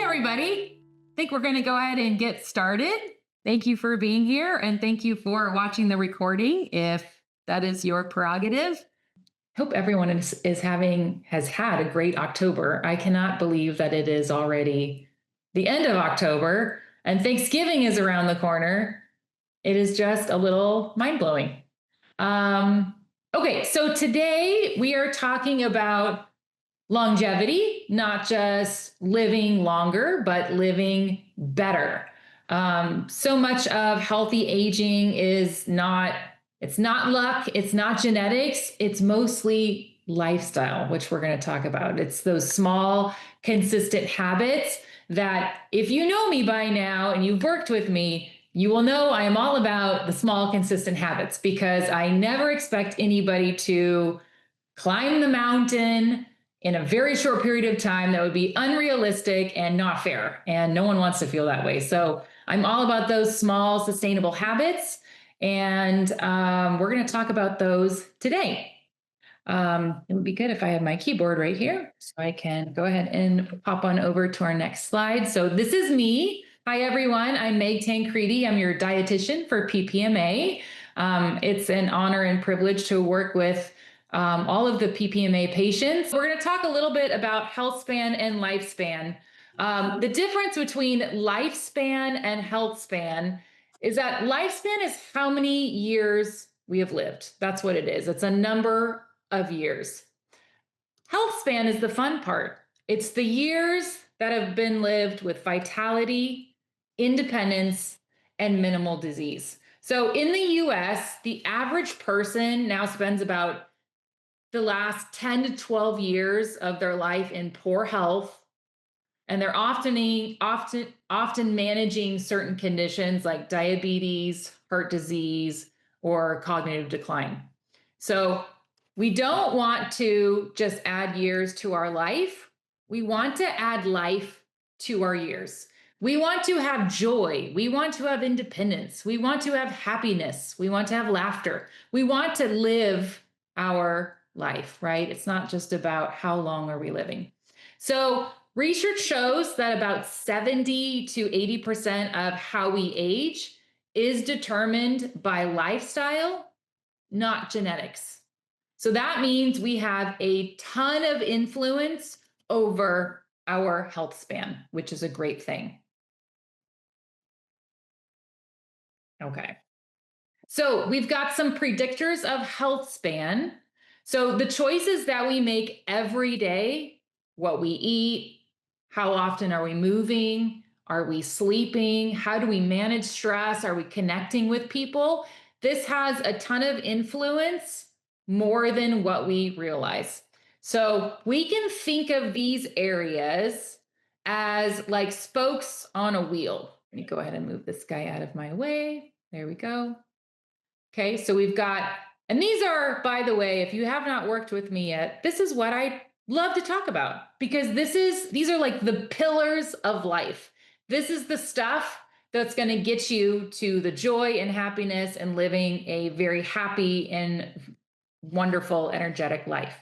everybody. I think we're going to go ahead and get started. Thank you for being here and thank you for watching the recording if that is your prerogative. Hope everyone has had a great October. I cannot believe that it is already the end of October and Thanksgiving is around the corner. It is just a little mind-blowing. Okay, so today we are talking about longevity, not just living longer, but living better. So much of healthy aging is it's not luck, it's not genetics, it's mostly lifestyle, which we're going to talk about. It's those small, consistent habits that if you know me by now and you've worked with me, you will know I am all about the small, consistent habits because I never expect anybody to climb the mountain in a very short period of time. That would be unrealistic and not fair. And no one wants to feel that way. So I'm all about those small, sustainable habits. And we're going to talk about those today. It would be good if I had my keyboard right here so I can go ahead and pop on over to our next slide. So this is me. Hi, everyone. I'm Meg Tancredi. I'm your dietitian for PPMA. It's an honor and privilege to work with all of the PPMA patients. We're going to talk a little bit about health span and lifespan. The difference between lifespan and health span is that lifespan is how many years we have lived. That's what it is. It's a number of years. Health span is the fun part. It's the years that have been lived with vitality, independence, and minimal disease. So in the US, the average person now spends about the last 10 to 12 years of their life in poor health, and they're often managing certain conditions like diabetes, heart disease, or cognitive decline. So we don't want to just add years to our life. We want to add life to our years. We want to have joy. We want to have independence. We want to have happiness. We want to have laughter. We want to live our life, right? It's not just about how long are we living. So research shows that about 70 to 80% of how we age is determined by lifestyle, not genetics. So that means we have a ton of influence over our health span, which is a great thing. Okay. So we've got some predictors of health span. So the choices that we make every day, what we eat, how often are we moving, are we sleeping, how do we manage stress, are we connecting with people? This has a ton of influence, more than what we realize. So we can think of these areas as like spokes on a wheel. Let me go ahead and move this guy out of my way. There we go. Okay, so we've got, and these are, by the way, if you have not worked with me yet, this is what I love to talk about because these are like the pillars of life. This is the stuff that's going to get you to the joy and happiness and living a very happy and wonderful, energetic life.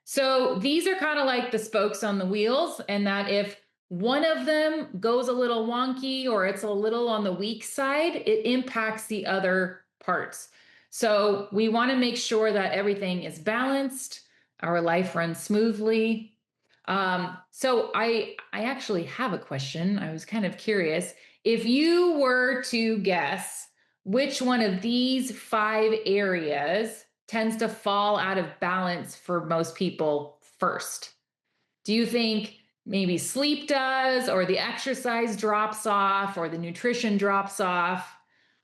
So these are kind of like the spokes on the wheels, and that if one of them goes a little wonky or it's a little on the weak side, it impacts the other parts. So we want to make sure that everything is balanced, our life runs smoothly. So I actually have a question. I was kind of curious. If you were to guess which one of these 5 areas tends to fall out of balance for most people first, do you think maybe sleep does, or the exercise drops off, or the nutrition drops off?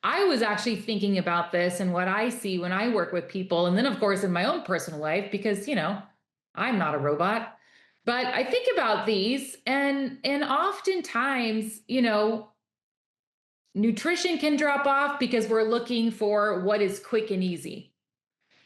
I was actually thinking about this and what I see when I work with people. And then of course, in my own personal life, because, I'm not a robot, but I think about these and oftentimes, nutrition can drop off because we're looking for what is quick and easy.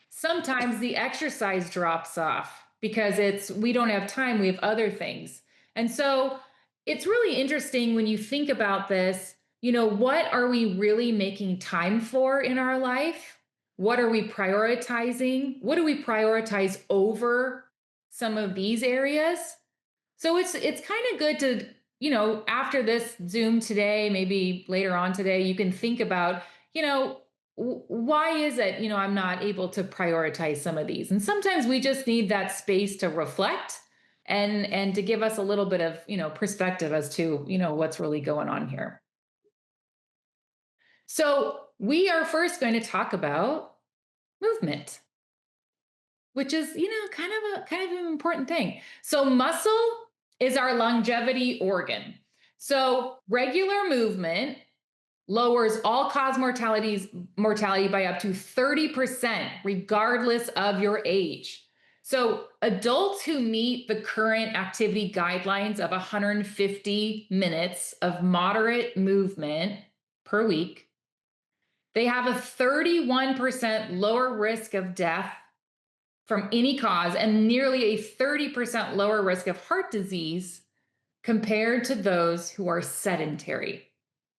Sometimes the exercise drops off because we don't have time, we have other things. And so it's really interesting when you think about this, what are we really making time for in our life? What are we prioritizing? What do we prioritize over some of these areas? So it's kind of good to after this Zoom today, maybe later on today, you can think about, why is it, I'm not able to prioritize some of these? And sometimes we just need that space to reflect and to give us a little bit of, perspective as to, what's really going on here. So we are first going to talk about movement, which is, kind of an important thing. So muscle is our longevity organ. So regular movement lowers all-cause mortality by up to 30%, regardless of your age. So adults who meet the current activity guidelines of 150 minutes of moderate movement per week, they have a 31% lower risk of death from any cause and nearly a 30% lower risk of heart disease compared to those who are sedentary.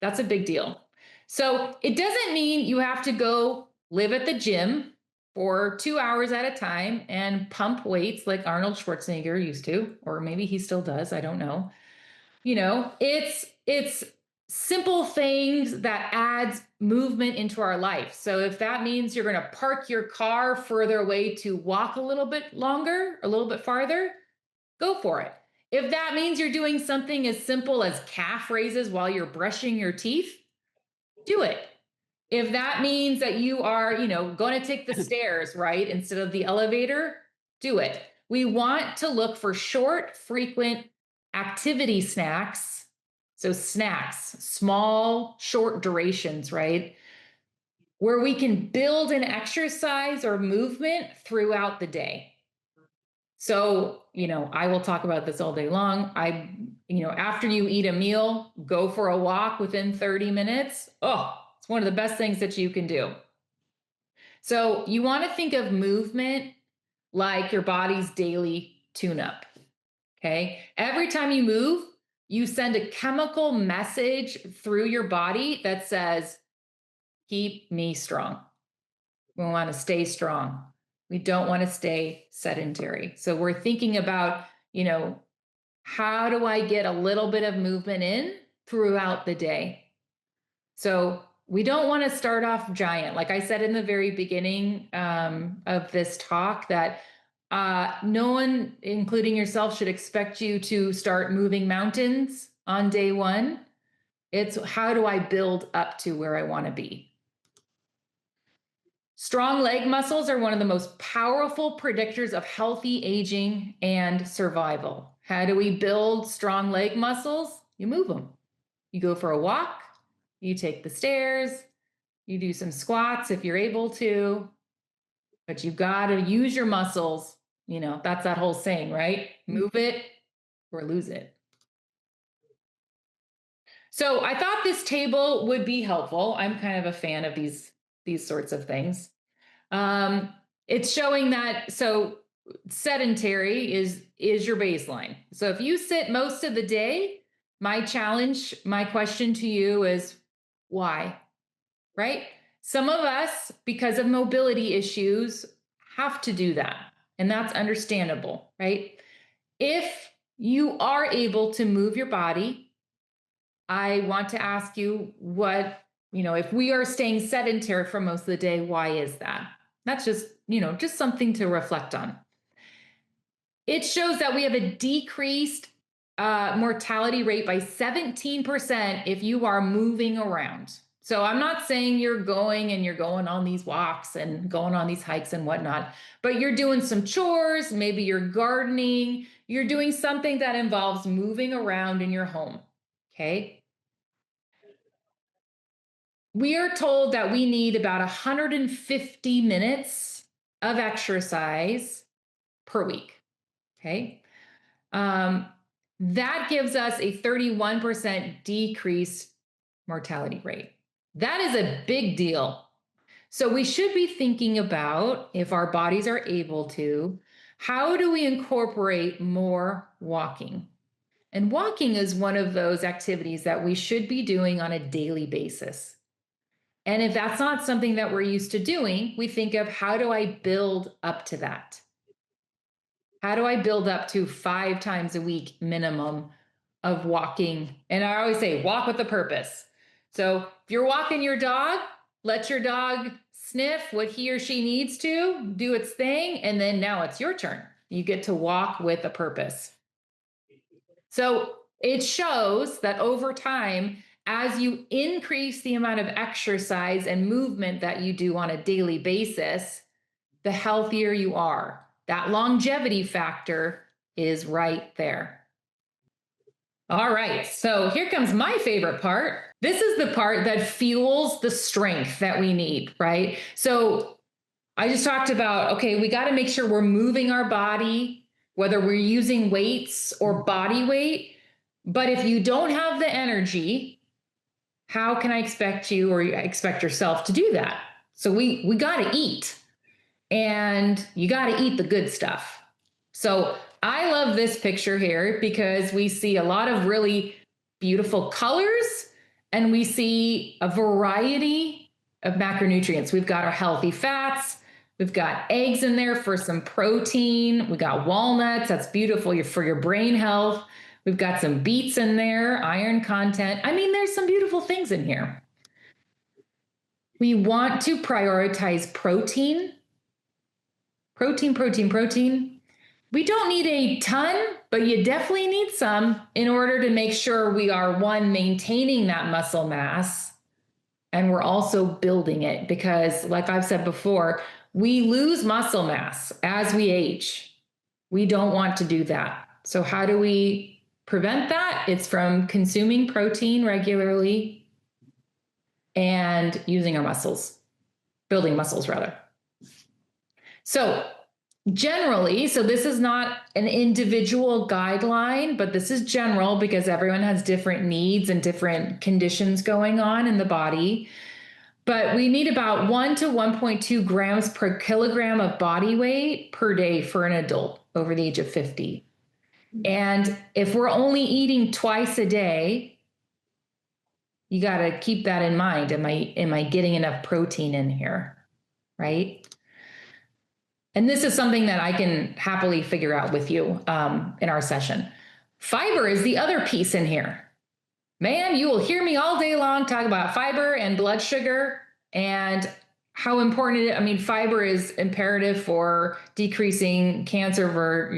That's a big deal. So it doesn't mean you have to go live at the gym for 2 hours at a time and pump weights like Arnold Schwarzenegger used to, or maybe he still does. I don't know. It's simple things that adds movement into our life. So if that means you're going to park your car further away to walk a little bit longer, a little bit farther, go for it. If that means you're doing something as simple as calf raises while you're brushing your teeth, do it. If that means that you are, going to take the stairs, right, instead of the elevator, do it. We want to look for short, frequent activity snacks. So snacks, small, short durations, right? Where we can build an exercise or movement throughout the day. So, I will talk about this all day long. After you eat a meal, go for a walk within 30 minutes. Oh, it's one of the best things that you can do. So you want to think of movement like your body's daily tune-up. Okay. Every time you move, you send a chemical message through your body that says, keep me strong. We want to stay strong. We don't want to stay sedentary. So we're thinking about, how do I get a little bit of movement in throughout the day? So we don't want to start off giant. Like I said in the very beginning of this talk, that no one, including yourself, should expect you to start moving mountains on day one. It's how do I build up to where I want to be? Strong leg muscles are one of the most powerful predictors of healthy aging and survival. How do we build strong leg muscles? You move them. You go for a walk, you take the stairs, you do some squats if you're able to, but you've got to use your muscles. That's that whole saying, right? Move it or lose it. So I thought this table would be helpful. I'm kind of a fan of these sorts of things. It's showing that, so sedentary is your baseline. So if you sit most of the day, my question to you is why? Right? Some of us, because of mobility issues, have to do that. And that's understandable, right? If you are able to move your body, I want to ask you if we are staying sedentary for most of the day, why is that? That's just something to reflect on. It shows that we have a decreased mortality rate by 17% if you are moving around. So I'm not saying you're going on these walks and going on these hikes and whatnot, but you're doing some chores, maybe you're gardening, you're doing something that involves moving around in your home. Okay. We are told that we need about 150 minutes of exercise per week. Okay. That gives us a 31% decreased mortality rate. That is a big deal. So we should be thinking about, if our bodies are able to, how do we incorporate more walking? And walking is one of those activities that we should be doing on a daily basis. And if that's not something that we're used to doing, we think of, how do I build up to that? How do I build up to 5 times a week minimum of walking. And I always say, walk with a purpose. So if you're walking your dog, let your dog sniff what he or she needs to, do its thing, and then now it's your turn. You get to walk with a purpose. So it shows that over time, as you increase the amount of exercise and movement that you do on a daily basis, the healthier you are. That longevity factor is right there. All right, so here comes my favorite part. This is the part that fuels the strength that we need, right? So I just talked about, okay, we got to make sure we're moving our body, whether we're using weights or body weight. But if you don't have the energy, how can I expect you or expect yourself to do that? So we got to eat, and you got to eat the good stuff. So I love this picture here because we see a lot of really beautiful colors, and we see a variety of macronutrients. We've got our healthy fats. We've got eggs in there for some protein. We got walnuts. That's beautiful for your brain health. We've got some beets in there, iron content. I mean, there's some beautiful things in here. We want to prioritize protein. Protein. We don't need a ton, but you definitely need some in order to make sure we are, one, maintaining that muscle mass, and we're also building it, because like I've said before, we lose muscle mass as we age. We don't want to do that. So how do we prevent that? It's from consuming protein regularly and using our muscles, building muscles rather. So generally, so this is not an individual guideline, but this is general because everyone has different needs and different conditions going on in the body. But we need about 1 to 1.2 grams per kilogram of body weight per day for an adult over the age of 50. And if we're only eating twice a day, you got to keep that in mind. Am I getting enough protein in here, right? And this is something that I can happily figure out with you in our session. Fiber is the other piece in here. Man, you will hear me all day long talk about fiber and blood sugar and how important it is. I mean, fiber is imperative for decreasing cancer for,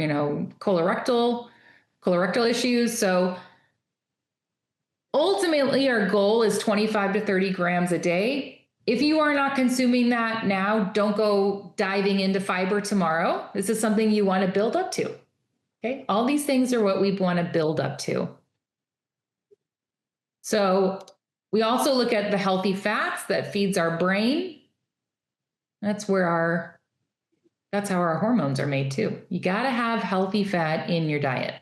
colorectal issues. So ultimately, our goal is 25 to 30 grams a day. If you are not consuming that now, don't go diving into fiber tomorrow. This is something you want to build up to. Okay. All these things are what we want to build up to. So we also look at the healthy fats that feeds our brain. That's how our hormones are made too. You got to have healthy fat in your diet.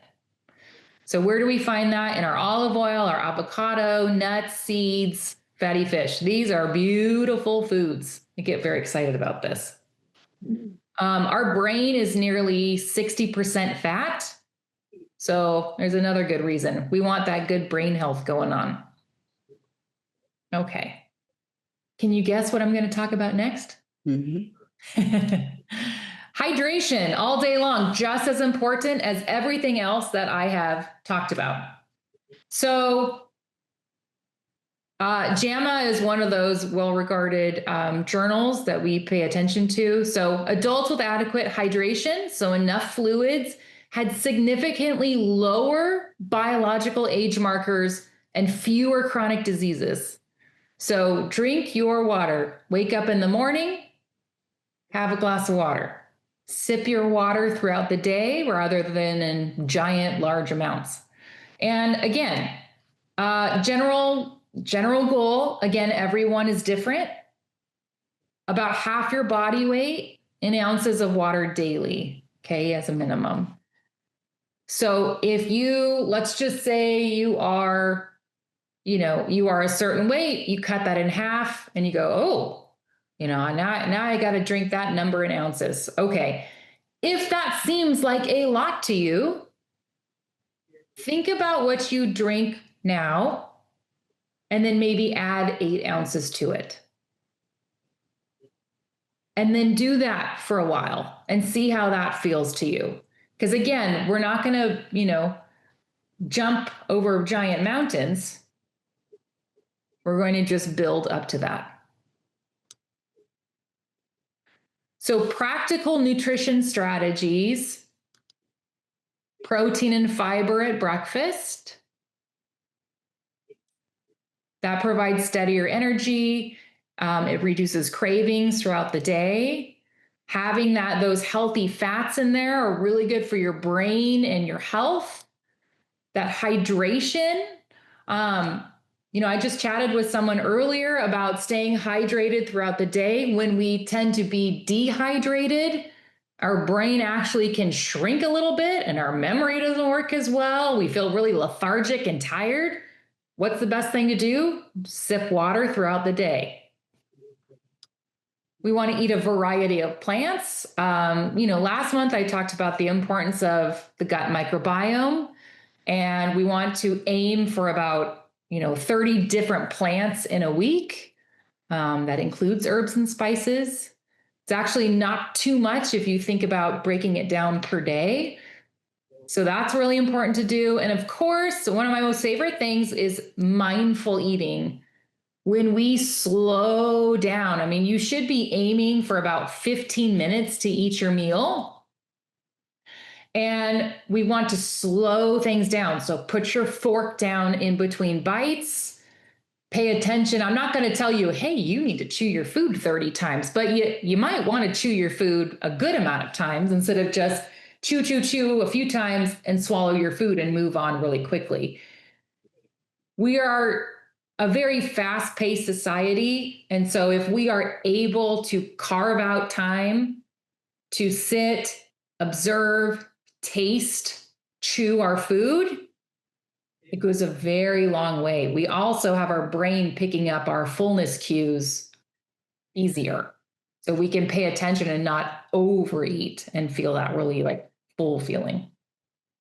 So where do we find that? In our olive oil, our avocado, nuts, seeds, fatty fish. These are beautiful foods. I get very excited about this. Our brain is nearly 60% fat. So there's another good reason. We want that good brain health going on. Okay. Can you guess what I'm going to talk about next? Hydration all day long, just as important as everything else that I have talked about. So JAMA is one of those well-regarded journals that we pay attention to. So adults with adequate hydration, so enough fluids, had significantly lower biological age markers and fewer chronic diseases. So drink your water. Wake up in the morning, have a glass of water. Sip your water throughout the day rather than in giant, large amounts. And again, general goal, again, everyone is different. About half your body weight in ounces of water daily, okay, as a minimum. So if let's just say you are a certain weight, you cut that in half and you go, now I got to drink that number in ounces. Okay. If that seems like a lot to you, think about what you drink now and then maybe add 8 ounces to it. And then do that for a while and see how that feels to you. Because again, we're not going to, jump over giant mountains. We're going to just build up to that. So practical nutrition strategies, protein and fiber at breakfast. That provides steadier energy. It reduces cravings throughout the day. Having those healthy fats in there are really good for your brain and your health. That hydration. I just chatted with someone earlier about staying hydrated throughout the day. When we tend to be dehydrated, our brain actually can shrink a little bit and our memory doesn't work as well. We feel really lethargic and tired. What's the best thing to do? Sip water throughout the day. We want to eat a variety of plants. Last month I talked about the importance of the gut microbiome, and we want to aim for about 30 different plants in a week. That includes herbs and spices. It's actually not too much if you think about breaking it down per day. So that's really important to do. And of course, one of my most favorite things is mindful eating. When we slow down, you should be aiming for about 15 minutes to eat your meal. And we want to slow things down. So put your fork down in between bites. Pay attention. I'm not going to tell you, hey, you need to chew your food 30 times, but you might want to chew your food a good amount of times instead of just chew a few times and swallow your food and move on really quickly. We are a very fast-paced society. And so if we are able to carve out time to sit, observe, taste, chew our food, it goes a very long way. We also have our brain picking up our fullness cues easier. So we can pay attention and not overeat and feel that really full feeling.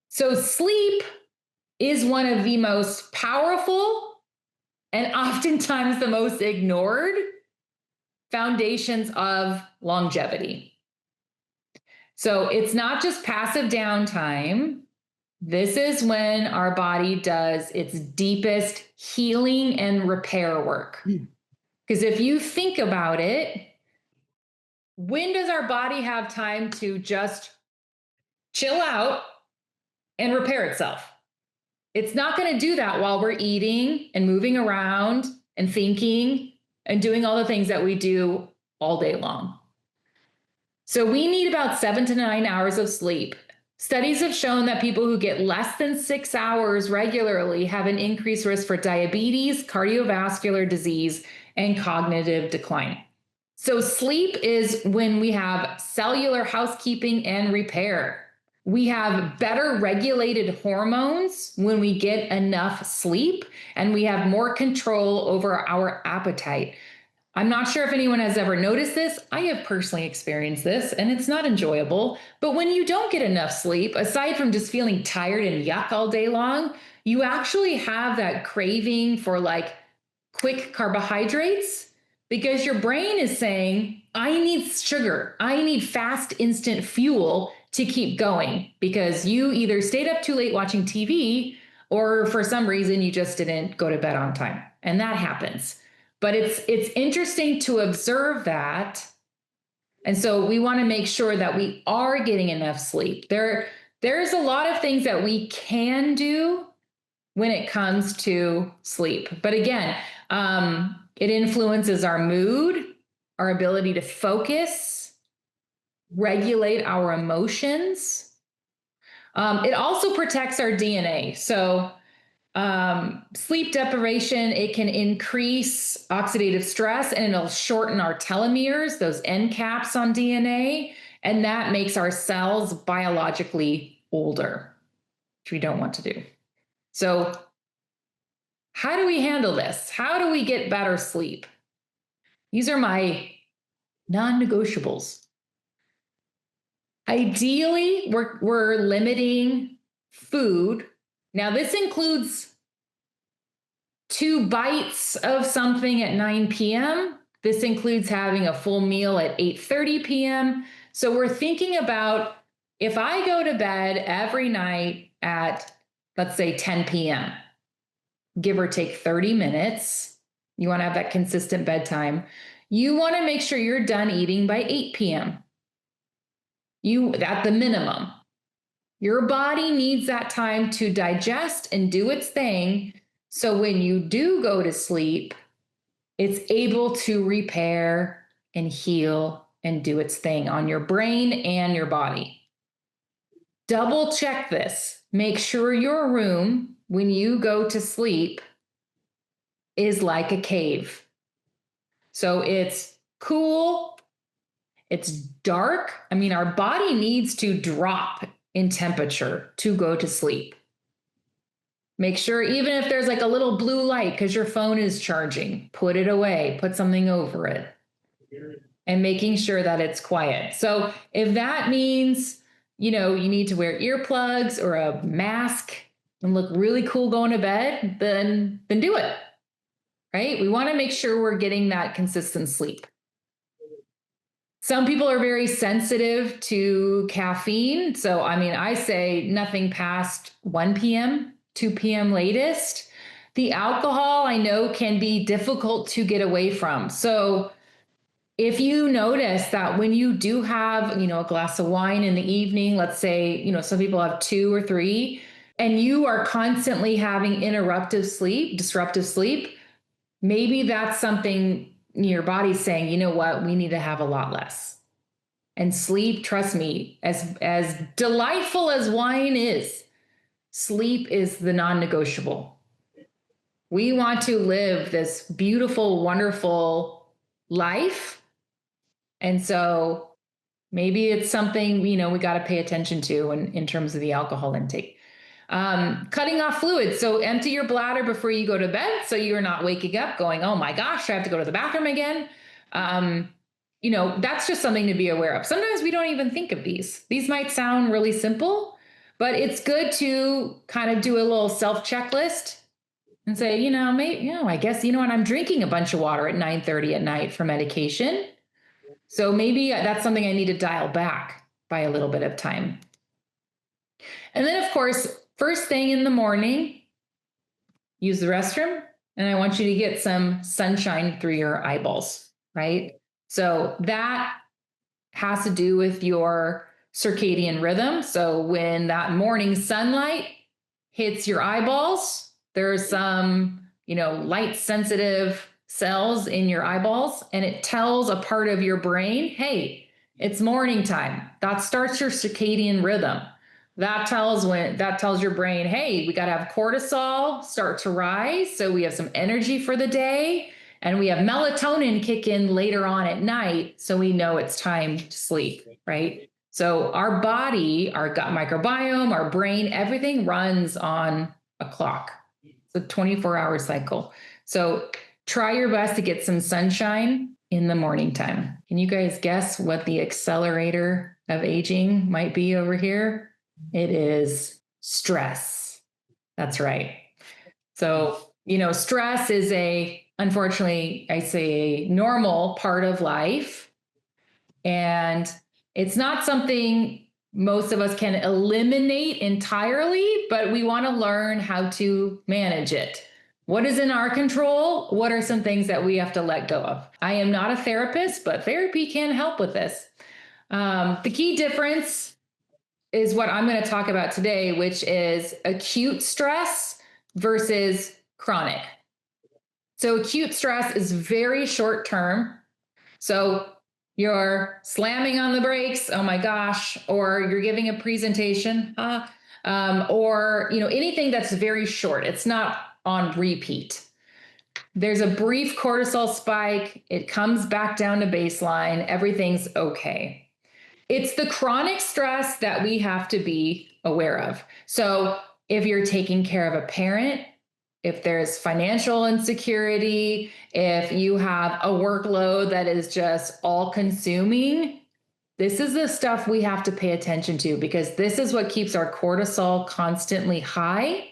So sleep is one of the most powerful and oftentimes the most ignored foundations of longevity. So it's not just passive downtime. This is when our body does its deepest healing and repair work. Because if you think about it, when does our body have time to just chill out and repair itself? It's not going to do that while we're eating and moving around and thinking and doing all the things that we do all day long. So we need about 7 to 9 hours of sleep. Studies have shown that people who get less than 6 hours regularly have an increased risk for diabetes, cardiovascular disease, and cognitive decline. So sleep is when we have cellular housekeeping and repair. We have better regulated hormones when we get enough sleep, and we have more control over our appetite. I'm not sure if anyone has ever noticed this. I have personally experienced this, and it's not enjoyable. But when you don't get enough sleep, aside from just feeling tired and yuck all day long, you actually have that craving for quick carbohydrates because your brain is saying, I need sugar. I need fast, instant fuel to keep going because you either stayed up too late watching TV or for some reason you just didn't go to bed on time. And that happens. But it's interesting to observe that. And so we want to make sure that we are getting enough sleep. There's a lot of things that we can do when it comes to sleep. But again, it influences our mood, our ability to focus, regulate our emotions. It also protects our DNA. So sleep deprivation, it can increase oxidative stress and it'll shorten our telomeres, those end caps on DNA, and that makes our cells biologically older, which we don't want to do. So how do we handle this? How do we get better sleep? These are my non-negotiables. Ideally, we're limiting food. Now, this includes 2 bites of something at 9 p.m. This includes having a full meal at 8:30 p.m. So we're thinking about if I go to bed every night at let's say 10 p.m., give or take 30 minutes. You want to have that consistent bedtime. You want to make sure you're done eating by 8 p.m. At the minimum. Your body needs that time to digest and do its thing. So when you do go to sleep, it's able to repair and heal and do its thing on your brain and your body. Double check this. Make sure your room, when you go to sleep, is like a cave. So it's cool, it's dark. I mean, our body needs to drop in temperature to go to sleep. Make sure, even if there's like a little blue light because your phone is charging, put it away, put something over it, and making sure that it's quiet. So if that means, you need to wear earplugs or a mask and look really cool going to bed, then do it, right? We want to make sure we're getting that consistent sleep. Some people are very sensitive to caffeine. So, I say nothing past 1 p.m., 2 p.m. latest. The alcohol, I know, can be difficult to get away from. So if you notice that when you do have, a glass of wine in the evening, let's say, some people have 2 or 3, and you are constantly having disruptive sleep, maybe that's something your body's saying, you know what, we need to have a lot less. And sleep, trust me, as delightful as wine is, sleep is the non-negotiable. We want to live this beautiful, wonderful life. And so maybe it's something, we got to pay attention to in terms of the alcohol intake. Cutting off fluids. So empty your bladder before you go to bed, so you're not waking up going, oh my gosh, I have to go to the bathroom again. That's just something to be aware of. Sometimes we don't even think of these. These might sound really simple, but it's good to kind of do a little self-checklist and say, I guess, and I'm drinking a bunch of water at 9:30 at night for medication. So maybe that's something I need to dial back by a little bit of time. And then, of course, first thing in the morning, use the restroom. And I want you to get some sunshine through your eyeballs, right? So that has to do with your circadian rhythm. So when that morning sunlight hits your eyeballs, there's some, light sensitive cells in your eyeballs, and it tells a part of your brain, hey, it's morning time. That starts your circadian rhythm. That tells your brain, hey, we got to have cortisol start to rise, so we have some energy for the day, and we have melatonin kick in later on at night, so we know it's time to sleep, right? So our body, our gut microbiome, our brain, everything runs on a clock. It's a 24-hour cycle. So try your best to get some sunshine in the morning time. Can you guys guess what the accelerator of aging might be over here? It is stress. That's right. So, stress is unfortunately, I say, a normal part of life. And it's not something most of us can eliminate entirely, but we want to learn how to manage it. What is in our control? What are some things that we have to let go of? I am not a therapist, but therapy can help with this. The key difference is what I'm going to talk about today, which is acute stress versus chronic. So acute stress is very short term. So you're slamming on the brakes, oh my gosh, or you're giving a presentation, or anything that's very short. It's not on repeat. There's a brief cortisol spike. It comes back down to baseline. Everything's okay. It's the chronic stress that we have to be aware of. So if you're taking care of a parent, if there's financial insecurity, if you have a workload that is just all consuming, this is the stuff we have to pay attention to, because this is what keeps our cortisol constantly high.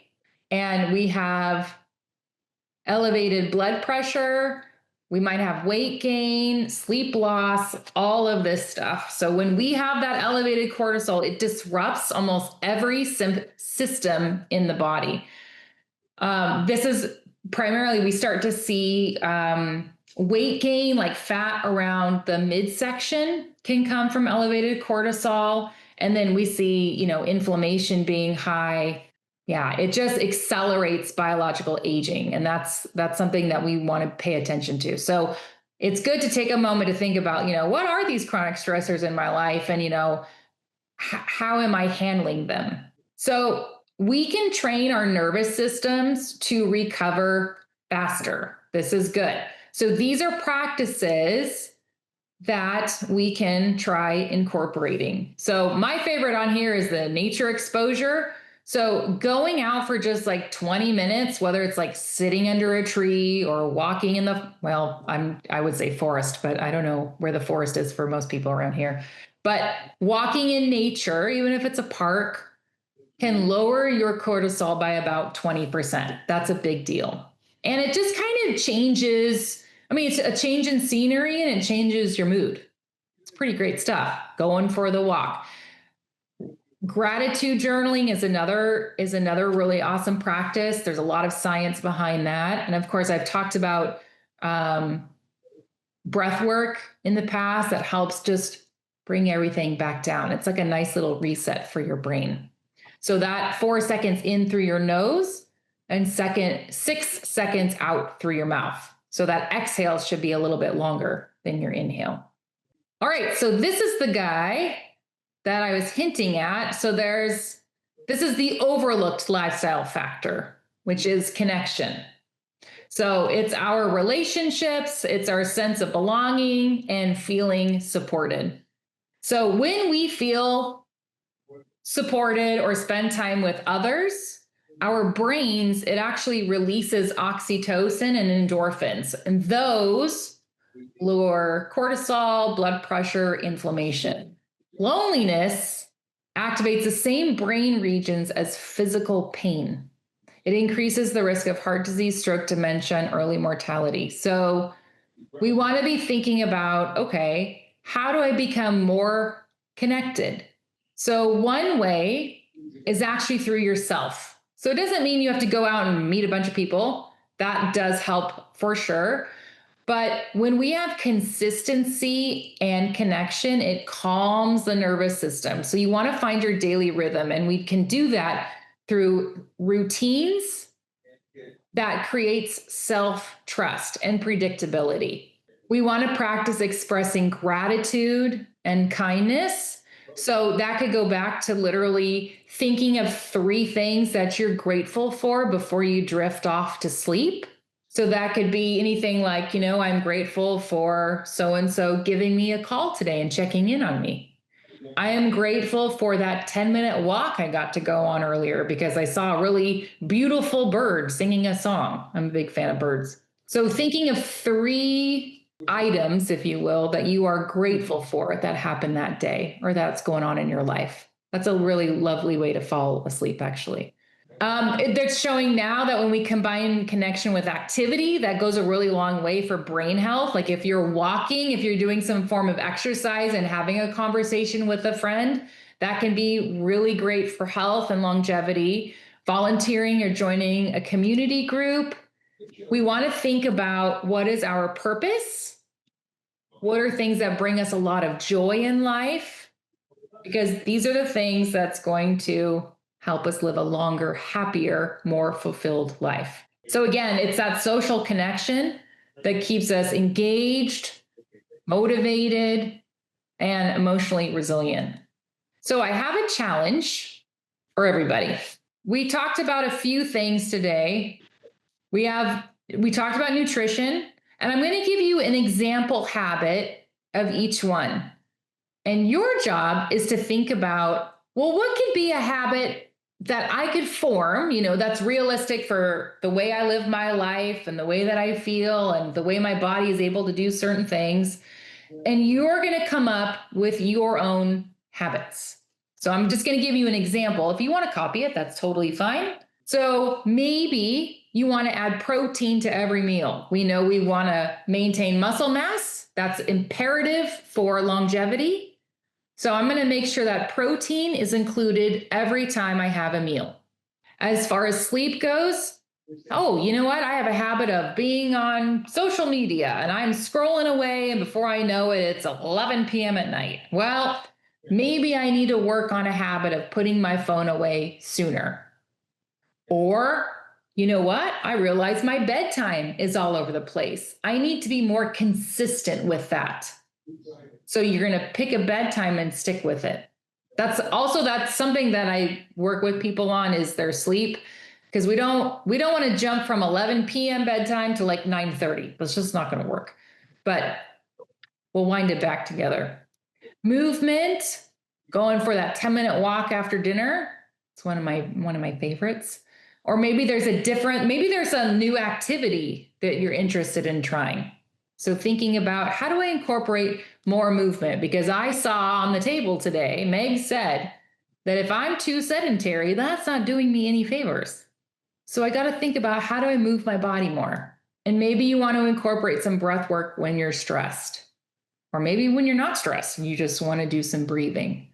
And we have elevated blood pressure, We might have weight gain, sleep loss, all of this stuff. So when we have that elevated cortisol, it disrupts almost every system in the body. This is primarily, we start to see weight gain, like fat around the midsection can come from elevated cortisol. And then we see, inflammation being high. Yeah, it just accelerates biological aging. And that's something that we want to pay attention to. So it's good to take a moment to think about, what are these chronic stressors in my life? And, how am I handling them? So we can train our nervous systems to recover faster. This is good. So these are practices that we can try incorporating. So my favorite on here is the nature exposure. So going out for just like 20 minutes, whether it's like sitting under a tree or walking in I would say forest, but I don't know where the forest is for most people around here. But walking in nature, even if it's a park, can lower your cortisol by about 20%. That's a big deal. And it just kind of changes. It's a change in scenery and it changes your mood. It's pretty great stuff. Going for the walk. Gratitude journaling is another really awesome practice. There's a lot of science behind that. And of course, I've talked about breath work in the past that helps just bring everything back down. It's like a nice little reset for your brain. So that 4 seconds in through your nose and 6 seconds out through your mouth. So that exhale should be a little bit longer than your inhale. All right, so this is the guy that I was hinting at. So this is the overlooked lifestyle factor, which is connection. So it's our relationships, it's our sense of belonging and feeling supported. So when we feel supported or spend time with others, our brains, it actually releases oxytocin and endorphins, and those lower cortisol, blood pressure, inflammation. Loneliness activates the same brain regions as physical pain. It increases the risk of heart disease, stroke, dementia, and early mortality. So we want to be thinking about, okay, how do I become more connected? So one way is actually through yourself. So it doesn't mean you have to go out and meet a bunch of people. That does help for sure. But when we have consistency and connection, it calms the nervous system. So you want to find your daily rhythm, and we can do that through routines that creates self-trust and predictability. We want to practice expressing gratitude and kindness. So that could go back to literally thinking of 3 things that you're grateful for before you drift off to sleep. So that could be anything like, I'm grateful for so-and-so giving me a call today and checking in on me. I am grateful for that 10-minute walk I got to go on earlier because I saw a really beautiful bird singing a song. I'm a big fan of birds. So thinking of 3 items, if you will, that you are grateful for that happened that day or that's going on in your life. That's a really lovely way to fall asleep, actually. They're showing now that when we combine connection with activity, that goes a really long way for brain health. Like if you're walking, if you're doing some form of exercise and having a conversation with a friend, that can be really great for health and longevity. Volunteering or joining a community group. We want to think about what is our purpose? What are things that bring us a lot of joy in life? Because these are the things that's going to help us live a longer, happier, more fulfilled life. So again, it's that social connection that keeps us engaged, motivated, and emotionally resilient. So I have a challenge for everybody. We talked about a few things today. We talked about nutrition, and I'm going to give you an example habit of each one. And your job is to think about, well, what could be a habit that I could form, that's realistic for the way I live my life and the way that I feel and the way my body is able to do certain things. And you're going to come up with your own habits. So I'm just going to give you an example. If you want to copy it, that's totally fine. So maybe you want to add protein to every meal. We know we want to maintain muscle mass. That's imperative for longevity. So I'm going to make sure that protein is included every time I have a meal. As far as sleep goes, oh, you know what? I have a habit of being on social media and I'm scrolling away, and before I know it, it's 11 p.m. at night. Well, maybe I need to work on a habit of putting my phone away sooner. Or, you know what? I realize my bedtime is all over the place. I need to be more consistent with that. So you're going to pick a bedtime and stick with it. That's something that I work with people on, is their sleep, because we don't want to jump from 11 p.m. bedtime to like 9:30. That's just not going to work. But we'll wind it back together. Movement, going for that 10-minute walk after dinner. It's one of my favorites. Or maybe there's a new activity that you're interested in trying. So thinking about, how do I incorporate more movement? Because I saw on the table today, Meg said that if I'm too sedentary, that's not doing me any favors. So I got to think about, how do I move my body more? And maybe you want to incorporate some breath work when you're stressed. Or maybe when you're not stressed, you just want to do some breathing.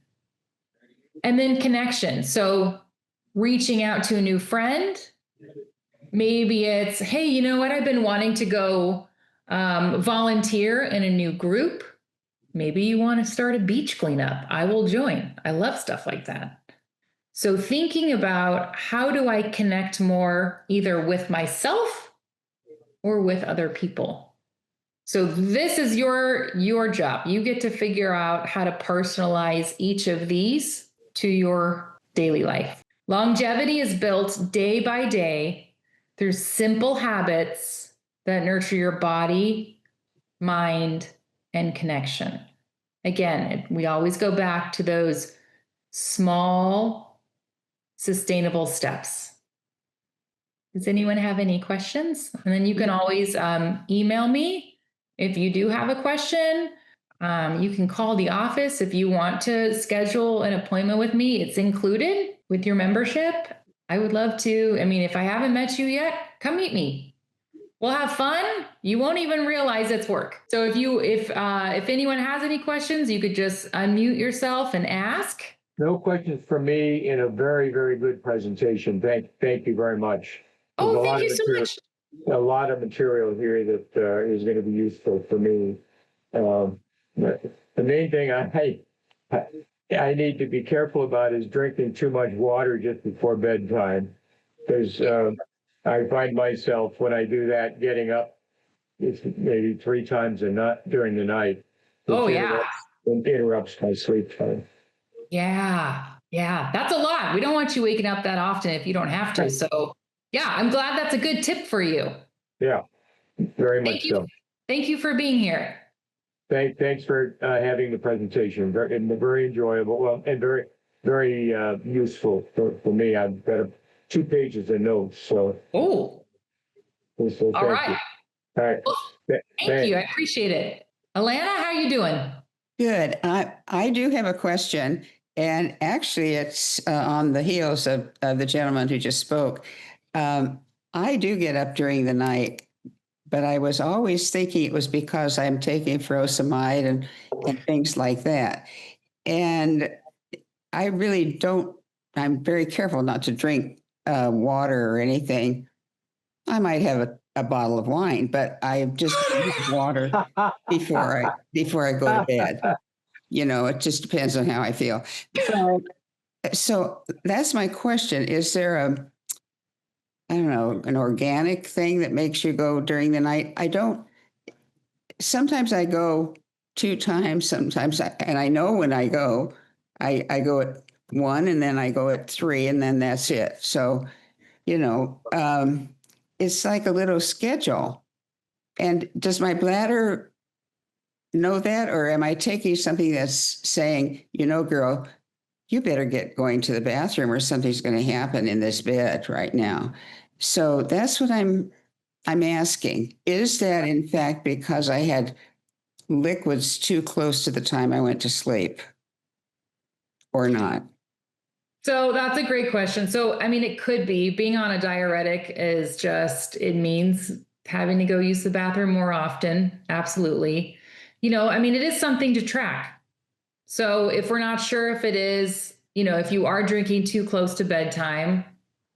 And then connection. So reaching out to a new friend. Maybe it's, hey, you know what? I've been wanting to go volunteer in a new group. Maybe you want to start a beach cleanup. I will join. I love stuff like that. So thinking about, how do I connect more either with myself or with other people? So this is your job. You get to figure out how to personalize each of these to your daily life. Longevity is built day by day through simple habits that nurture your body, mind, and connection. Again, we always go back to those small, sustainable steps. Does anyone have any questions? And then you can always email me if you do have a question. You can call the office if you want to schedule an appointment with me. It's included with your membership. I would love to. I mean, if I haven't met you yet, come meet me. We'll have fun. You won't even realize it's work. So if anyone has any questions, you could just unmute yourself and ask. No questions from me, in a very, very good presentation. Thank you very much. Oh, thank you so much. A lot of material here that is going to be useful for me. The main thing I need to be careful about is drinking too much water just before bedtime, because I find myself, when I do that, getting up maybe 3 times during the night. Oh, yeah. It interrupts my sleep time. Yeah. That's a lot. We don't want you waking up that often if you don't have to. So yeah, I'm glad that's a good tip for you. Yeah, very much so. Thank you for being here. Thanks for having the presentation. Very enjoyable. Well, and very, very useful for me. I've got 2 pages of notes. So. Oh. So all right. All right. Well, thank you. I appreciate it. Alana, how are you doing? Good. I do have a question, and actually it's on the heels of the gentleman who just spoke. I do get up during the night, but I was always thinking it was because I'm taking furosemide and things like that. And I really don't, I'm very careful not to drink water or anything. I might have a bottle of wine, but I just drink water before I go to bed. You know, it just depends on how I feel. So that's my question. Is there an organic thing that makes you go during the night? Sometimes I go 2 times, sometimes, and I know when I go at 1 and then I go at 3 and then that's it. So, it's like a little schedule. And does my bladder know that, or am I taking something that's saying, girl, you better get going to the bathroom or something's going to happen in this bed right now? So that's what I'm asking. Is that in fact because I had liquids too close to the time I went to sleep, or not? So that's a great question. So, I mean, it could be being on a diuretic is just, it means having to go use the bathroom more often. Absolutely. I mean, it is something to track. So if we're not sure if it is, if you are drinking too close to bedtime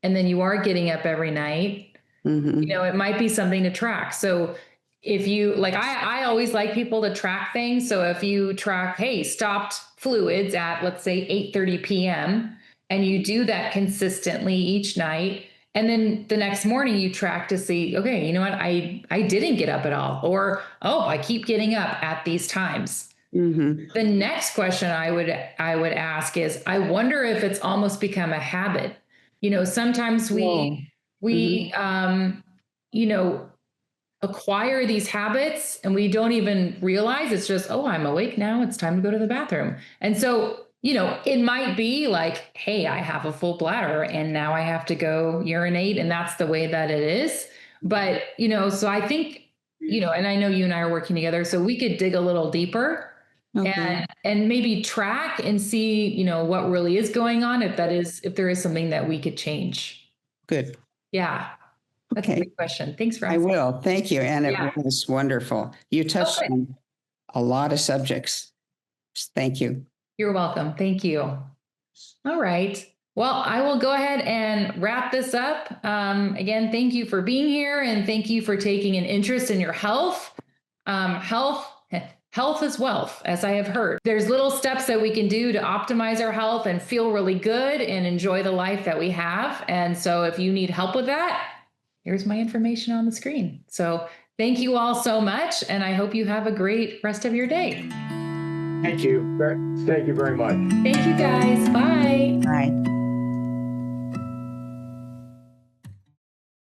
and then you are getting up every night, it might be something to track. So if you like, I always like people to track things. So if you track, hey, stopped fluids at, let's say 8:30 p.m., and you do that consistently each night, and then the next morning you track to see, okay, you know what, I didn't get up at all, or oh, I keep getting up at these times. The next question I would ask is, I wonder if it's almost become a habit. Sometimes we acquire these habits and we don't even realize it's just, oh, I'm awake now. It's time to go to the bathroom. And so, it might be like, hey, I have a full bladder and now I have to go urinate. And that's the way that it is. But, so I think, and I know you and I are working together, so we could dig a little deeper. Okay. And maybe track and see, what really is going on, if there is something that we could change. Good. Yeah. That's a good question. Thanks for asking. I will. Thank you. And it was wonderful. You touched on a lot of subjects. Thank you. You're welcome. Thank you. All right. Well, I will go ahead and wrap this up. Again, thank you for being here, and thank you for taking an interest in your health. Health is wealth, as I have heard. There's little steps that we can do to optimize our health and feel really good and enjoy the life that we have. And so if you need help with that, here's my information on the screen. So thank you all so much, and I hope you have a great rest of your day. Thank you. Thank you very much. Thank you, guys. Bye. Bye.